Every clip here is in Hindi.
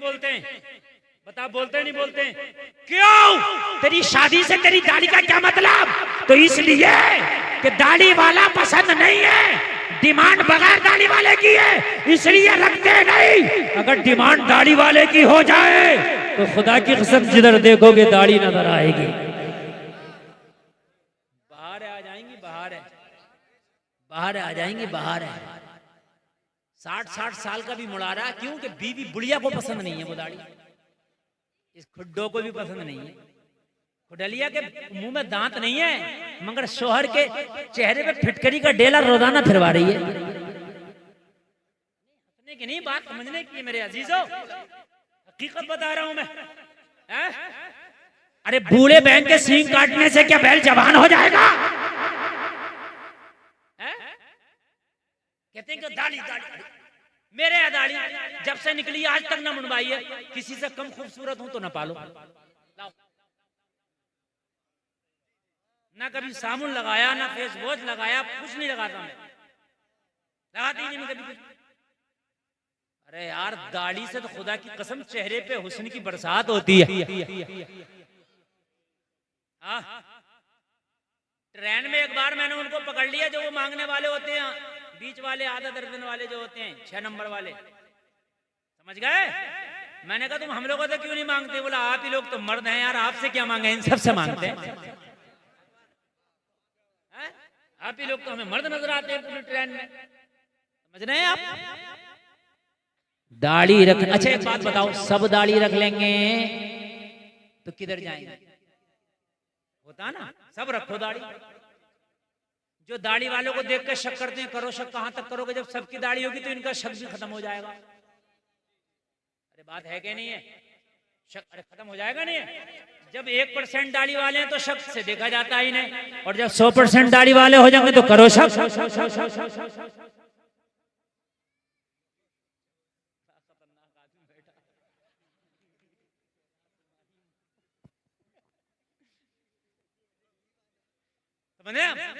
नहीं बोलते हैं? बता, बोलते नहीं बोलते? क्यों? तेरी शादी से तेरी दाढ़ी का क्या मतलब? तो इसलिए कि दाढ़ी वाला पसंद नहीं है, डिमांड बगैर दाढ़ी वाले की है, इसलिए रखते नहीं। अगर डिमांड दाढ़ी वाले की हो जाए तो खुदा की कसम जिधर देखोगे दाढ़ी नजर आएगी। बाहर आ जाएंगी, बाहर आ जाएंगी, बाहर है। 60 साल का भी मुड़ा रहा है, क्यों? कि बीवी बुढ़िया को पसंद नहीं है वो दाढ़ी, इस खुड्डों को भी पसंद नहीं है। खुडलिया के मुंह में दांत नहीं है, मगर शोहर के चेहरे पे फिटकरी का डेला रोजाना फिरवा रही है। हंसने की नहीं, बात समझने की मेरे अजीजों, हकीकत बता रहा हूं मैं। अरे बूढ़े बहन के सींग काटने से क्या बैल जवान हो जाएगा? कहते हैं कि दाढ़ी मेरे यहाँ दाढ़ी जब से निकली आज तक ना मुंडवाई है। किसी से कम खूबसूरत हूं तो ना पालो, ना कभी साबुन लगाया, ना फेस वॉश लगाया, कुछ नहीं लगाता मैं, लगाती नहीं मैं कभी कुछ। अरे यार दाढ़ी से तो खुदा की कसम चेहरे पे हुस्न की बरसात होती है। ट्रेन में एक बार मैंने उनको पकड़ लिया जो वो मांगने वाले होते हैं, बीच वाले, आधा दर्जन वाले जो होते हैं, 6 नंबर वाले, समझ गए? मैंने कहा तुम हम लोगों से क्यों नहीं मांगते? बोला आप ही लोग तो मर्द हैं यार, आपसे क्या मांगे, इन सबसे मांगते हैं। आप ही लोग तो हमें मर्द नजर आते हैं पूरी ट्रेन में, समझ रहे हैं आप? दाढ़ी रख, अच्छा एक बात बताओ, सब दाढ़ी रख लेंगे तो किधर जाएंगे? होता ना, सब रखो दाढ़ी। जो दाढ़ी वालों को देख के शक करते हैं, करो शक, कहां तक करोगे? जब सबकी दाढ़ी होगी तो इनका शक भी खत्म हो जाएगा। अरे बात है कि नहीं है? शक अरे खत्म हो जाएगा नहीं है? जब 1% दाढ़ी वाले हैं तो शक से देखा जाता ही नहीं, और जब 100% दाढ़ी वाले हो जाएंगे तो करो शक।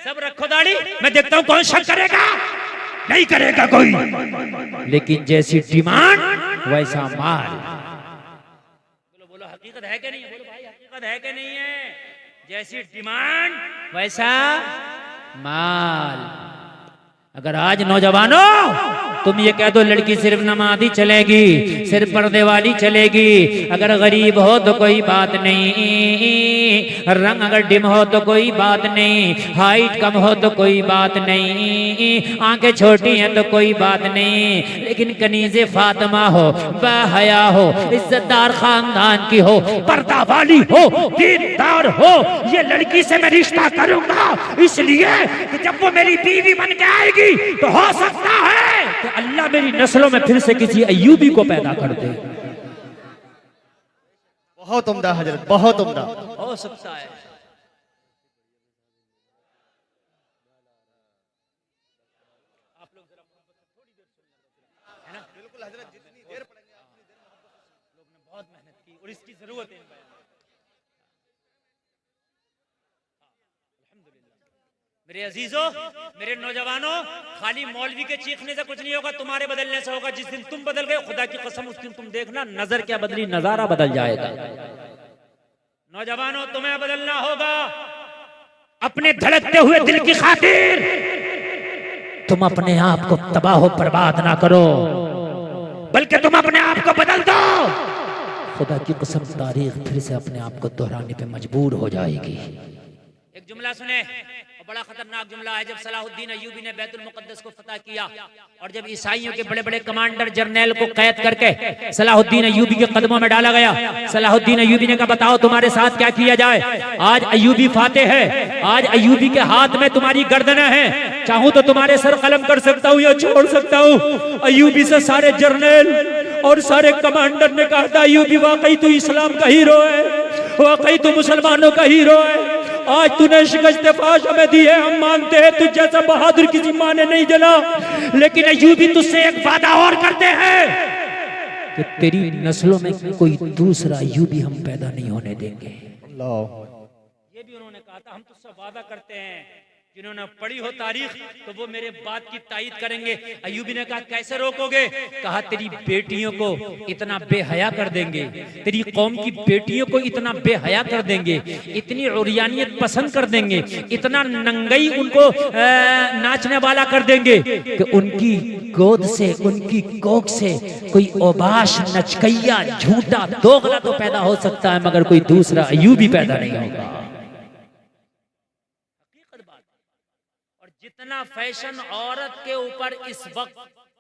सब रखो दाढ़ी, मैं देखता हूं कौन शक करेगा। नहीं करेगा कोई, लेकिन जैसी डिमांड वैसा माल। बोलो बोलो, हकीकत है कि नहीं है? बोलो भाई, हकीकत है कि नहीं है? जैसी डिमांड वैसा माल। अगर आज नौजवानों तुम ये कह दो लड़की सिर्फ नमाज़ी चलेगी, सिर्फ पर्दे वाली चलेगी, अगर गरीब हो तो कोई बात नहीं, रंग अगर डिम हो तो कोई बात नहीं, हाइट कम हो तो कोई बात नहीं, आंखें छोटी हैं तो कोई बात नहीं, लेकिन कनीज़े फातिमा हो, बाहया हो, इज्जतदार खानदान की हो, पर्दा वाली हो, दीनदार हो, ये लड़की से मैं रिश्ता करूंगा इसलिए कि जब वो मेरी बीवी बन के आएगी तो हो सकता है कि अल्लाह मेरी नस्लों में फिर से किसी अय्यूबी को पैदा कर दे। बहुत उम्दा हजरत, बहुत उम्दा। हो सकता है। आप लोग जरा थोड़ी देर सुनिए, है ना? बिल्कुल हजरत, जितनी देर पढ़ेंगे उतनी देर लोग ने बहुत मेहनत की और इसकी जरूरत है। मेरे अजीजों, मेरे नौजवानों, खाली मौलवी के चीखने से कुछ नहीं होगा, तुम्हारे बदलने से होगा। जिस दिन तुम बदल गए, खुदा की कसम उस दिन तुम देखना नजर क्या बदली, नजारा बदल जाएगा। नौजवानों, तुम्हें बदलना होगा अपने धड़कते हुए दिल की खातिर। तुम अपने आप को तबाह बर्बाद ना करो, बल्कि तुम अपने आप को बदल दो। खुदा की कसम तारीख फिर से अपने आप को दोहराने पे मजबूर हो जाएगी। एक जुमला सुने, बड़ा खतरनाक जुमला है। जब सलाहुद्दीन अय्यूबी ने बैतुल मुक़द्दस को फतह किया और जब ईसाइयों के बड़े बड़े कमांडर जर्नैल को कैद करके सलाहुद्दीन अय्यूबी के कदमों में डाला गया, सलाहुद्दीन अय्यूबी ने कहा बताओ तुम्हारे साथ क्या किया जाए। आज अय्यूबी फातेह है, आज अय्यूबी के हाथ में तुम्हारी गर्दनें हैं, चाहूं तो तुम्हारे सर कलम कर सकता हूं या छोड़ सकता हूं। अय्यूबी से सारे जर्नैल और सारे कमांडर ने कहा था अय्यूबी वाकई तू इस्लाम का हीरो है, वाकई तू मुसलमानों का हीरो है, आज तूने शिकस्त फाश हमें दी है, हम मानते हैं तुझ जैसा बहादुर किसी माँ ने नहीं जना, लेकिन अय्यूबी तुझसे एक वादा और करते हैं कि तेरी नस्लों में कोई दूसरा अय्यूबी हम पैदा नहीं होने देंगे। अल्लाह। ये भी उन्होंने कहा था, हम तुझसे वादा करते हैं जिन्होंने पढ़ी हो तारीख तो वो मेरे बात की तायीद करेंगे। अय्यूबी ने कहा कैसे रोकोगे? कहा तेरी बेटियों को इतना बेहया कर देंगे, तेरी कौम की बेटियों को इतना बेहया कर देंगे, इतनी उरियानियत पसंद कर देंगे, इतना नंगई उनको नाचने वाला कर देंगे कि उनकी गोद से, उनकी कोख से कोई ओबाश, नचकैया, झूठा, दोगला तो पैदा हो सकता है मगर कोई दूसरा अय्यूबी पैदा नहीं होगा। जितना फैशन औरत के ऊपर इस वक्त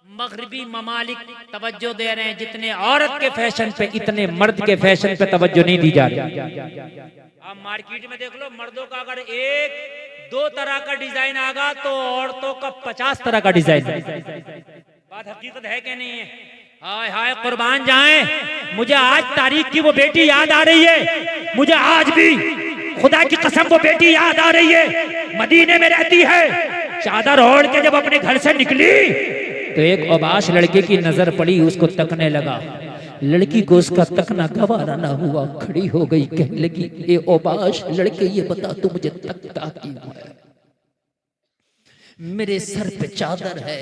मगरबी ममालिक तवज्जो दे रहे हैं, जितने औरत के फैशन पे इतने मर्द के फैशन पे तवज्जो नहीं दी जा रही। आप मार्केट में देख लो, मर्दों का अगर एक दो तरह का डिजाइन आगा तो औरतों का 50 तरह का डिजाइन। बात हकीकत है कि नहीं है? हाय हाय कुर्बान जाएं, मुझे आज तारीख की वो बेटी याद आ रही है, मुझे आज भी खुदा की कसम वो बेटी याद आ रही है, मदीने में रहती है, चादर ओढ़ के जब अपने घर से निकली तो एक ओबाश लड़के की नजर पड़ी, उसको तकने लगा। लड़की को उसका तकना गवारा ना हुआ, खड़ी हो गई, कहने लगी ए ओबाश लड़के, ये बता तू मुझे तकता क्यों है? मेरे सर पे चादर है,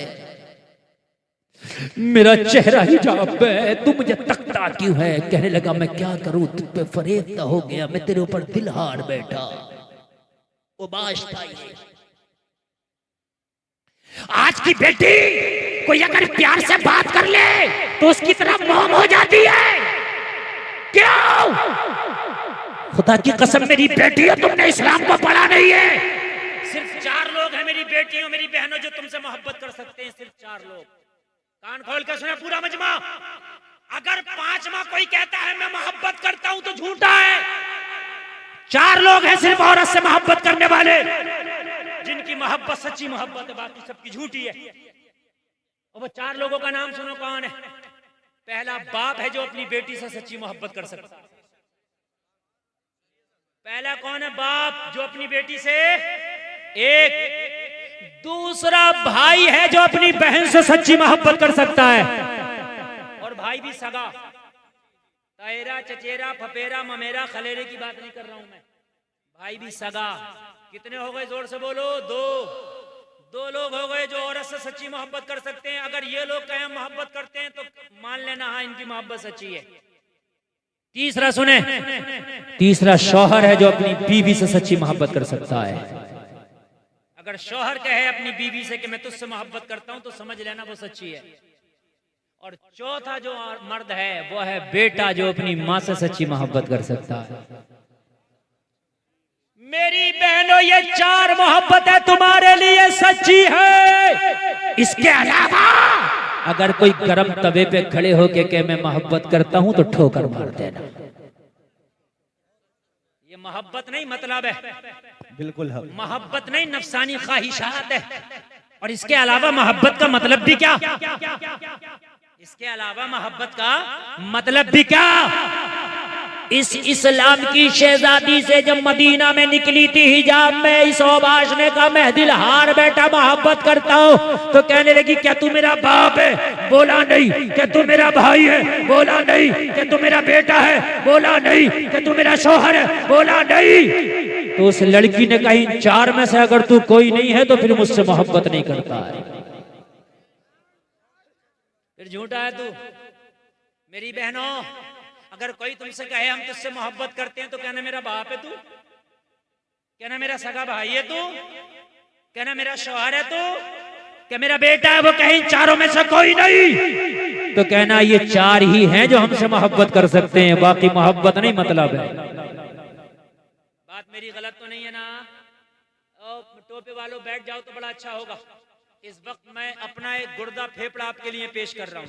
मेरा चेहरा हिजाब है, तू मुझे तकता क्यों है? कहने लगा मैं क्या करूं, तुझ पे फरेबता हो गया, मैं तेरे ऊपर दिल हार बैठा। ओबाश था ये। आज की बेटी कोई अगर प्यार से बात कर ले तो उसकी तरफ मोम हो जाती है। क्यों? खुदा की कसम मेरी बेटी है, तुमने इस्लाम को पढ़ा नहीं है। सिर्फ 4 लोग हैं मेरी बेटियों, मेरी बहनों, जो तुमसे मोहब्बत कर सकते हैं, सिर्फ 4 लोग। कान खोल कर सुने पूरा मजमा। अगर 5वां कोई कहता है मैं मोहब्बत करता हूं तो झूठा है। 4 लोग हैं सिर्फ औरत से मोहब्बत करने वाले, जिनकी मोहब्बत सच्ची मोहब्बत है, बाकी सबकी झूठी है। और वो 4 लोगों का नाम सुनो कौन है? पहला बाप है जो अपनी बेटी से सच्ची मोहब्बत कर सकता है। पहला कौन है? बाप जो अपनी बेटी से एक। दूसरा भाई है जो अपनी बहन से सच्ची मोहब्बत कर सकता है, और भाई भी सगा। तायरा, चचेरा, फपेरा, ममेरा, खलेरे की बात नहीं कर रहा हूं मैं, भाई भी सगा। कितने हो गए? जोर से बोलो। 2 लोग हो गए जो औरत से सच्ची मोहब्बत कर सकते हैं। अगर ये लोग कहें मोहब्बत करते हैं तो मान लेना हाँ इनकी मोहब्बत सच्ची है। तीसरा सुने, तीसरा शौहर है जो अपनी बीवी से सच्ची मोहब्बत कर सकता है। अगर शौहर कहे अपनी बीवी से कि मैं तुझसे मोहब्बत करता हूं तो समझ लेना वो सच्ची है। और चौथा जो मर्द है वो है बेटा, जो अपनी मां से सच्ची मोहब्बत कर सकता है। मेरी बहनों, ये 4 मोहब्बतें तुम्हारे लिए सच्ची है। इसके अलावा अगर कोई गरम तवे पे खड़े होके के मैं मोहब्बत करता हूं तो ठोकर मार देना। ये मोहब्बत नहीं मतलब है, बिल्कुल है। मोहब्बत नहीं, नफसानी ख्वाहिशात है। और इसके अलावा मोहब्बत का मतलब भी क्या? इसके अलावा मोहब्बत का मतलब भी क्या? इस इस्लाम की शहजादी से जब मदीना में निकली थी हिजाब में, इस ओबाश ने कहा मैं दिल हार बैठा, मोहब्बत करता हूँ। तो कहने लगी क्या तू मेरा बाप है? बोला नहीं। क्या तू मेरा भाई है? बोला नहीं। क्या तू मेरा बेटा है? बोला नहीं। क्या तू मेरा शौहर है? बोला नहीं। तो उस लड़की ने कहा इन 4 में से अगर तू कोई नहीं है तो फिर मुझसे मोहब्बत नहीं करता है। फिर झूठा है तू। मेरी बहनों, अगर कोई तुमसे कहे हम तुझसे मोहब्बत करते हैं तो कहना मेरा बाप है तू, कहना मेरा सगा भाई है तू, कहना मेरा शौहर है तू, क्या मेरा बेटा है? वो कहे इन 4 में से कोई नहीं, तो कहना ये 4 ही हैं जो हमसे मोहब्बत कर सकते हैं, बाकी मोहब्बत नहीं मतलब है। बात मेरी गलत तो नहीं है ना? टोपे वालों बैठ जाओ तो बड़ा अच्छा होगा। इस वक्त मैं अपना एक गुर्दा फेफड़ा आपके लिए पेश कर रहा हूं,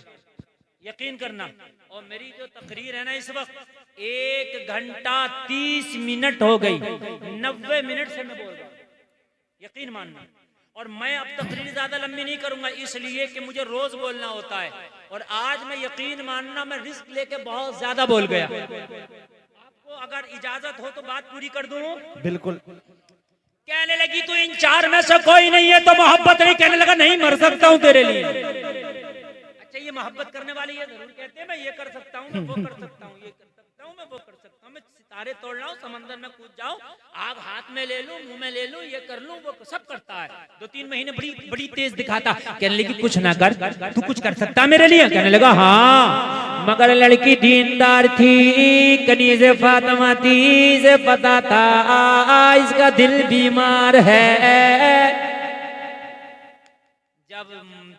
यकीन करना। और मेरी जो तकरीर है ना, इस वक्त 1 घंटा 30 मिनट हो गई, 90 मिनट से मैं बोल रहा हूँ, यकीन मानना। और मैं अब तकरीर ज्यादा लंबी नहीं करूंगा, इसलिए कि मुझे रोज बोलना होता है। और आज मैं यकीन मानना मैं रिस्क लेके बहुत ज्यादा बोल गया। आपको अगर इजाजत हो तो बात पूरी कर दूं? बिल्कुल। कहने लगी तू इन 4 में से कोई नहीं है तो मोहब्बत नहीं। कहने लगा नहीं, मर सकता हूं तेरे लिए। अच्छा, ये मोहब्बत करने वाली है, जरूर कहते हैं मैं ये कर सकता हूँ, मैं वो कर सकता हूँ, ये कर सकता हूँ, मैं वो कर सकता हूँ, मैं तारे तोड़ लाऊं, समंदर में कूद जाऊं, आग हाथ में ले लूं, मुंह में ले लूं, ये कर लूं, वो सब करता है। 2-3 महीने बड़ी बड़ी तेज दिखाता। कहने लगी कुछ ना कर, तू कुछ कर सकता मेरे लिए? कहने लगा हाँ, मगर लड़की दीनदार थी, कनीज़ फातिमा थी, इसे पता था इसका दिल बीमार है। जब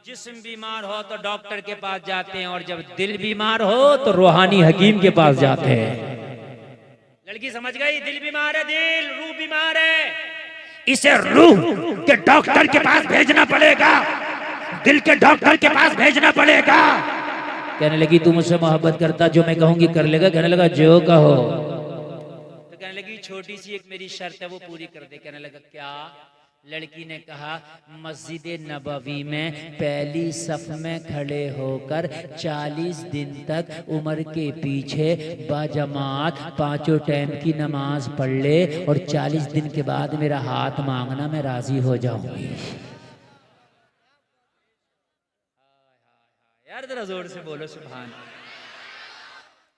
जिस्म बीमार हो तो डॉक्टर के पास जाते हैं, और जब दिल बीमार हो तो रूहानी हकीम के पास जाते हैं। लड़की समझ गई, दिल बीमार है, दिल, रूह बीमार है, इसे रूह के डॉक्टर के पास भेजना पड़ेगा, दिल के डॉक्टर के पास भेजना पड़ेगा। कहने लगी तू मुझसे मोहब्बत करता, जो मैं कहूंगी कर लेगा? कहने लगा जो कहो। तो कहने लगी छोटी सी एक मेरी शर्त है, वो पूरी कर दे। कहने लगा क्या? लड़की ने कहा मस्जिद नबवी में पहली सफ में खड़े होकर 40 दिन तक उमर के पीछे बाजमात 5 टाइम की नमाज पढ़ ले, और 40 दिन के बाद मेरा हाथ मांगना, मैं राजी हो जाऊंगी। यार जरा जोर से बोलो सुभान।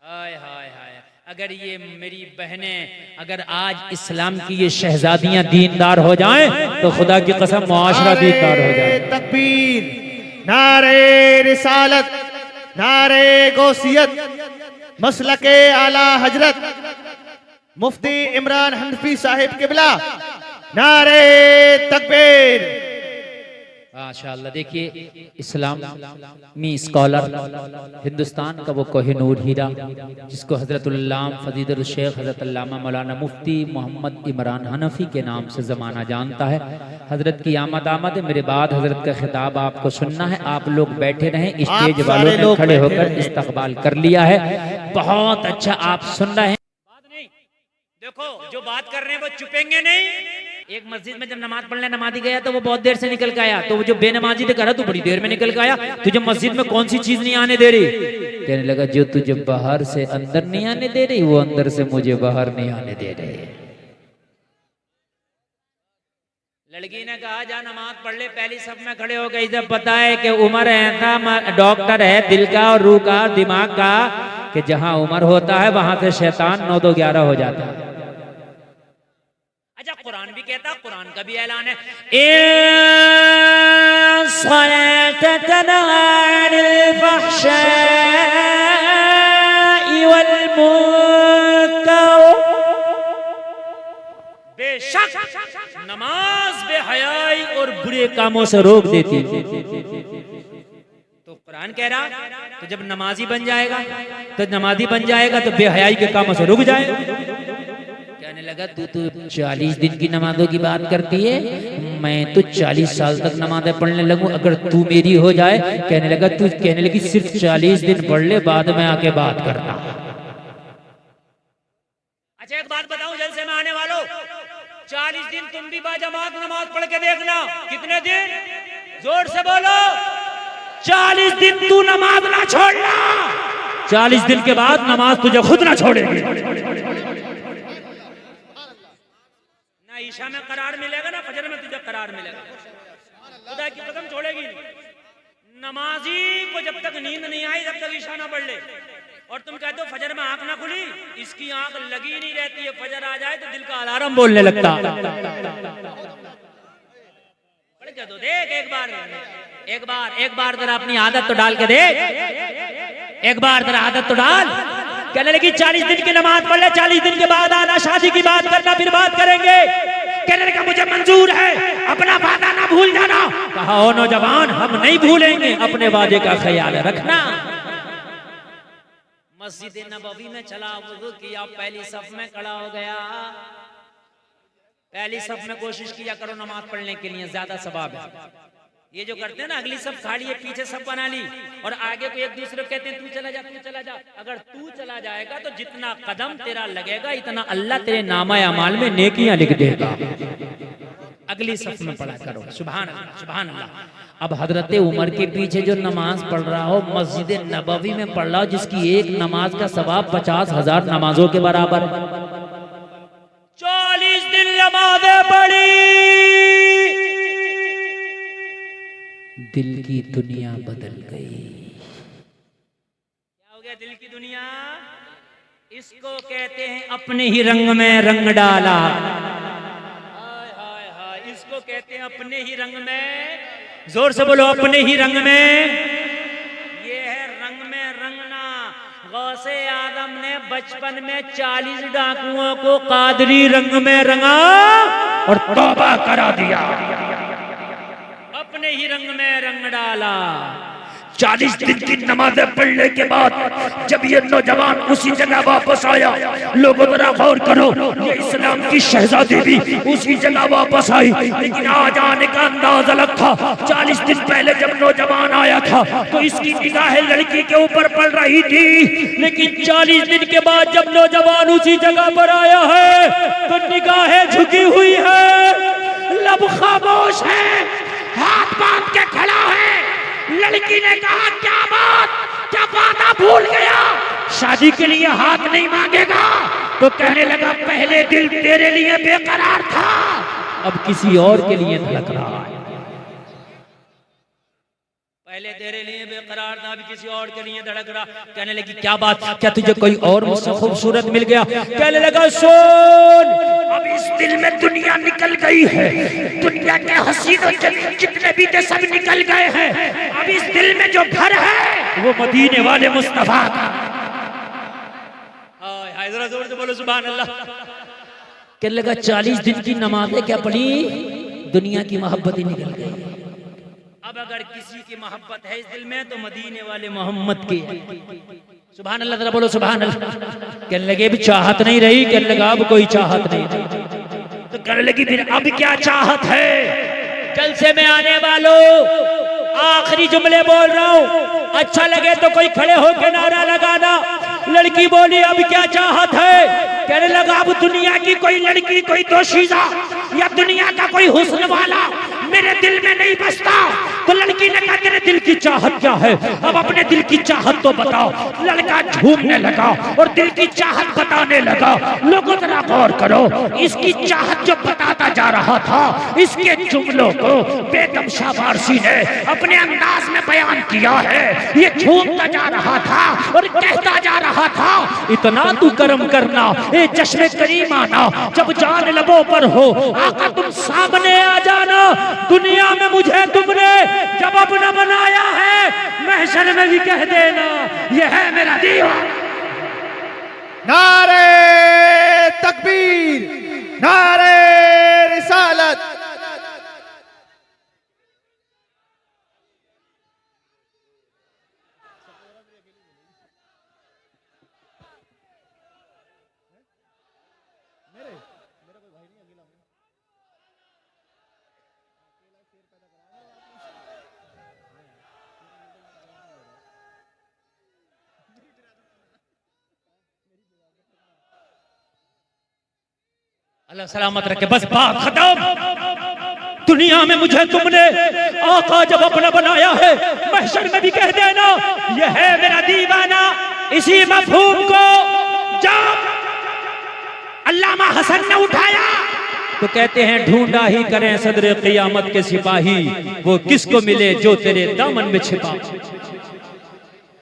हाय हाय हाय। अगर ये मेरी बहनें, अगर आज इस्लाम की ये शहजादियां दीनदार हो जाएं तो खुदा की कसम मुआशरा दीनदार हो जाए। तकबीर, नारे रिसालत, नारे गौसियत, मसलके आला हजरत मुफ्ती इमरान हनफी साहिब किबला, नारे तकबीर। माशाअल्लाह। देखिए इस्लामी स्कॉलर हिंदुस्तान का वो कोहिनूर हीरा, जिसको हजरतुल्लाम फजीलुल शेख हजरत अल्लामा मौलाना मुफ्ती मोहम्मद इमरान हनफी के नाम से ज़माना जानता है। हजरत की आमद आमद है। मेरे बाद हजरत का खिताब आपको सुनना है। आप लोग बैठे रहें, स्टेज वालों ने खड़े होकर इस्तकबाल कर लिया है। बहुत अच्छा आप सुन रहे हैं। देखो जो बात कर रहे हैं वो चुपेंगे नहीं। एक मस्जिद में जब नमाज पढ़ने नमाजी गया तो वो बहुत देर से निकल के आया, तो वो जो बेनमाजी ने करा तू बड़ी देर में निकल के आया, तुझे मस्जिद में कौन सी चीज नहीं आने दे रही? कहने लगा जो तुझे बाहर से अंदर नहीं आने दे रही, वो अंदर से मुझे बाहर नहीं आने दे रही। लड़की ने कहा जा नमाज पढ़ ले, पहली सब में खड़े हो गई। जब पता है कि उमर ऐसा डॉक्टर है दिल का और रूह का दिमाग का, कि जहां उमर होता है वहां से शैतान 9-2-11 हो जाता है। अच्छा कुरान भी कहता, कुरान का भी ऐलान है, बेशक नमाज बेहयाई और बुरे कामों से रोक देती। तो कुरान कह रहा तो जब नमाजी बन जाएगा तो बेहयाई के कामों से रुक जाएगा। कहने लगा तू तो 40 दिन की नमाजों की बात करती है, मैं तो 40 साल तक नमाजें पढ़ने लगूं अगर तू मेरी हो जाए। कहने लगी सिर्फ 40 दिन पढ़ ले, बाद में आके बात करना। अच्छा एक बात बताऊं जलसे में आने वालों, 40 दिन तुम भी बाजमात नमाज पढ़ के देखना। कितने दिन? जोर से बोलो। 40 दिन तू नमाज ना छोड़ना, 40 दिन के बाद नमाज तुझे खुद ना छोड़ेगी। ना ईशा में करार मिलेगा ना फजर में तुझे करार मिलेगा। खुदा की कसम छोड़ेगी नहीं। नमाजी को जब तक नींद नहीं आई जब तक ईशा ना पढ़ ले, और तुम कहते हो फजर में आंख ना खुली, इसकी आंख लगी नहीं रहती है, फजर आ जाए तो दिल का अलार्म बोलने लगता। पढ़ के तो देख एक बार जरा अपनी आदत तो डाल के देख, एक बार जरा आदत तो डाल। कहने लगी 40 दिन की नमाज पढ़ ले, 40 दिन के बाद आना, शादी की बात करना, फिर बात करेंगे। कहने लगा मुझे मंजूर है, अपना वादा ना भूल जाना। कहा ओ नौजवान हम नहीं भूलेंगे, अपने वादे का ख्याल रखना। मस्जिद नबवी में चला, वुज़ू किया, पहली सफ में खड़ा हो गया। पहली सफ में कोशिश किया करो नमाज पढ़ने के लिए, ज्यादा सवाब है। ये जो करते हैं ना अगली सब खाली है, पीछे सब बना ली और आगे को एक दूसरे को कहते हैं तू चला जा तू चला जा। अगर तू चला जाएगा तो जितना कदम तेरा लगेगा इतना अल्लाह तेरे नामा अमाल में नेकियां लिख देगा। अगली सफ में पढ़ा करो। सुभान अल्लाह सुभान अल्लाह। अब हजरत उमर के पीछे जो नमाज पढ़ रहा हो, मस्जिद नबवी में पढ़ रहा हो, जिसकी एक नमाज का सवाब 50,000 नमाजों के बराबर है। 40 दिन नमाज़ें पढ़ी, दिल की दुनिया बदल गई। क्या हो गया दिल की दुनिया? इसको कहते हैं अपने ही रंग में रंग डाला। हाय हाय हाय, इसको कहते हैं अपने ही रंग में, जोर से बोलो, अपने ही रंग में। ये है रंग में रंगना। गौसे आदम ने बचपन में 40 डाकुओं को कादरी रंग में रंगा और तौबा करा दिया। अपने ही रंग में रंग डाला। 40 दिन की नमाज़ें पढ़ने के बाद जब ये नौजवान उसी जगह वापस आया, लोगों जरा गौर करो, ये इस्लाम की शहजादी भी उसी जगह वापस आई, लेकिन आज आने का अंदाज अलग था। 40 दिन पहले जब नौजवान आया था तो इसकी निगाहें लड़की के ऊपर पड़ रही थी, लेकिन 40 दिन के बाद जब नौजवान उसी जगह पर आया है तो निगाहें झुकी हुई है, लब खामोश है, हाथ बांध के खड़ा है। लड़की ने कहा, क्या बात, क्या वादा भूल गया, शादी के लिए हाथ नहीं मांगेगा? तो कहने लगा, पहले दिल तेरे लिए बेकरार था, अब किसी और के लिए धड़क रहा है। पहले तेरे लिए बेकरार था, अभी किसी और के लिए धड़क रहा। कहने लगी, क्या बात, क्या तुझे कोई और मुझसे खूबसूरत मिल गया? कहने लगा, सुन, अब इस दिल में दुनिया निकल गई है, दुनिया के हसीन और जमीन जितने भी थे सब निकल गए हैं। अब इस दिल में जो घर है वो मदीने वाले मुस्तफा का। हाय, जरा जोर से बोलो सुभान अल्लाह। कहने लगा, 40 दिन की नमाज़ें क्या पढ़ी, दुनिया की मोहब्बत ही निकल गई। अब अगर किसी की मोहब्बत है इस दिल में तो मदीने वाले मोहम्मद की है। सुभान अल्लाह, जरा बोलो सुभान अल्लाह। कहने लगे, भी चाहत नहीं रही? कहने लगा, अब कोई चाहत नहीं। तो कहने लगी, फिर अब क्या चाहत है? जलसे में आने वालों, आखिरी जुमले बोल रहा हूँ, अच्छा लगे तो कोई खड़े होकर नारा लगाना। लड़की बोली, अब क्या चाहत है? कहने लगा, अब दुनिया की कोई लड़की, कोई दोशीज़ा या दुनिया का कोई हुस्न वाला मेरे दिल में नहीं बसता। तो लड़की ने कहा, तेरे दिल की चाहत क्या है? अब अपने दिल की चाहत तो बताओ। लड़का झूमने लगा और दिल की चाहत बताने लगा। लोगों जरा गौर करो, इसकी चाहत जो बताता जा रहा था, इसके जुमलों को बेगम शाबारसी ने अपने अंदाज में बयान किया है। ये झूमता जा रहा था और कहता जा रहा था, इतना तू कर्म करना, ए चश्मे करीम आना, जब जान लबों पर हो आका तुम सामने आ जाना। दुनिया में मुझे तुमने जब अपना बनाया है, महशर में भी कह देना, ये है मेरा दीवाना। नारे तकबीर, नारे रिसालत। अल्लाह सलामत रखे। बस बात खत्म। दुनिया में मुझे तुमने आका जब अपना बनाया है, महशर में भी कह देना, यह है मेरा दीवाना। इसी मफहूम को जब अल्लामा हसन ने उठाया तो कहते हैं, ढूंढा ही करें सदर क़ियामत के सिपाही, वो किसको मिले जो तेरे दामन में छिपा।